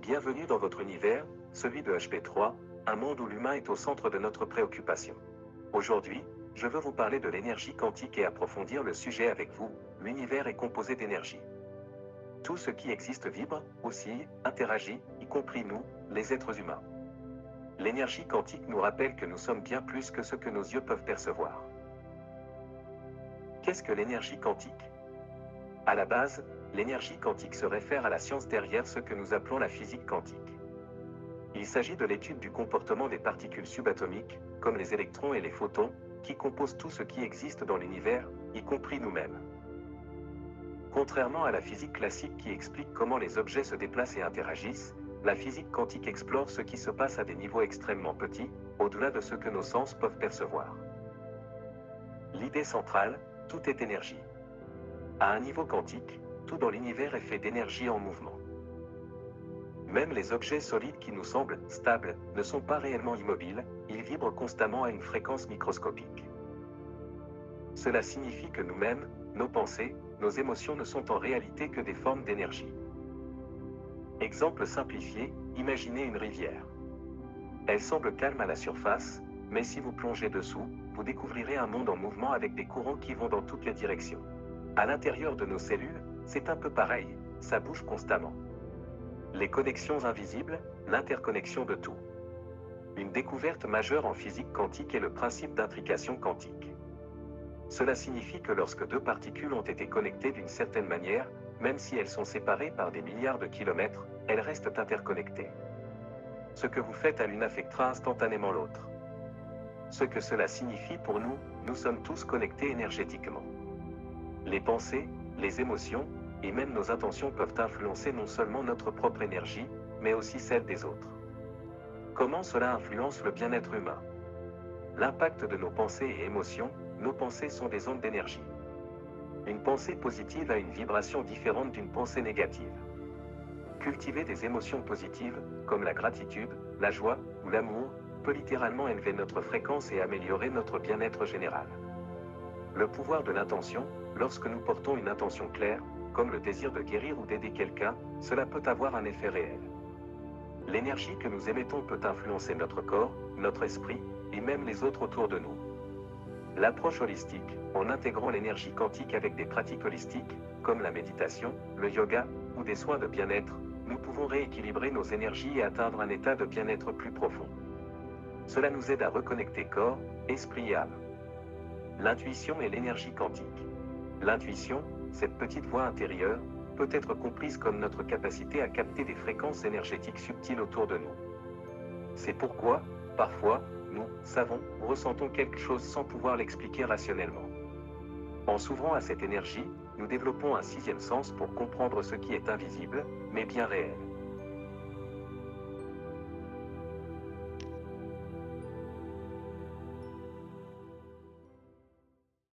Bienvenue dans votre univers, celui de HP3, un monde où l'humain est au centre de notre préoccupation. Aujourd'hui, je veux vous parler de l'énergie quantique et approfondir le sujet avec vous. L'univers est composé d'énergie. Tout ce qui existe vibre, oscille, interagit, y compris nous, les êtres humains. L'énergie quantique nous rappelle que nous sommes bien plus que ce que nos yeux peuvent percevoir. Qu'est-ce que l'énergie quantique ? À la base, l'énergie quantique se réfère à la science derrière ce que nous appelons la physique quantique. Il s'agit de l'étude du comportement des particules subatomiques, comme les électrons et les photons, qui composent tout ce qui existe dans l'univers, y compris nous-mêmes. Contrairement à la physique classique qui explique comment les objets se déplacent et interagissent, la physique quantique explore ce qui se passe à des niveaux extrêmement petits, au-delà de ce que nos sens peuvent percevoir. L'idée centrale, tout est énergie. À un niveau quantique, tout dans l'univers est fait d'énergie en mouvement. Même les objets solides qui nous semblent stables ne sont pas réellement immobiles, ils vibrent constamment à une fréquence microscopique. Cela signifie que nous-mêmes, nos pensées, nos émotions ne sont en réalité que des formes d'énergie. Exemple simplifié, imaginez une rivière. Elle semble calme à la surface, mais si vous plongez dessous, vous découvrirez un monde en mouvement avec des courants qui vont dans toutes les directions. À l'intérieur de nos cellules, c'est un peu pareil, ça bouge constamment. Les connexions invisibles, l'interconnexion de tout. Une découverte majeure en physique quantique est le principe d'intrication quantique. Cela signifie que lorsque deux particules ont été connectées d'une certaine manière, même si elles sont séparées par des milliards de kilomètres, elles restent interconnectées. Ce que vous faites à l'une affectera instantanément l'autre. Ce que cela signifie pour nous, nous sommes tous connectés énergétiquement. Les pensées, les émotions, et même nos intentions peuvent influencer non seulement notre propre énergie, mais aussi celle des autres. Comment cela influence le bien-être humain ? L'impact de nos pensées et émotions, nos pensées sont des ondes d'énergie. Une pensée positive a une vibration différente d'une pensée négative. Cultiver des émotions positives, comme la gratitude, la joie ou l'amour, peut littéralement élever notre fréquence et améliorer notre bien-être général. Le pouvoir de l'intention, lorsque nous portons une intention claire, comme le désir de guérir ou d'aider quelqu'un, cela peut avoir un effet réel. L'énergie que nous émettons peut influencer notre corps, notre esprit, et même les autres autour de nous. L'approche holistique, en intégrant l'énergie quantique avec des pratiques holistiques, comme la méditation, le yoga, ou des soins de bien-être, nous pouvons rééquilibrer nos énergies et atteindre un état de bien-être plus profond. Cela nous aide à reconnecter corps, esprit et âme. L'intuition et l'énergie quantique. L'intuition, cette petite voix intérieure, peut être comprise comme notre capacité à capter des fréquences énergétiques subtiles autour de nous. C'est pourquoi, parfois, nous savons ou ressentons quelque chose sans pouvoir l'expliquer rationnellement. En s'ouvrant à cette énergie, nous développons un sixième sens pour comprendre ce qui est invisible, mais bien réel.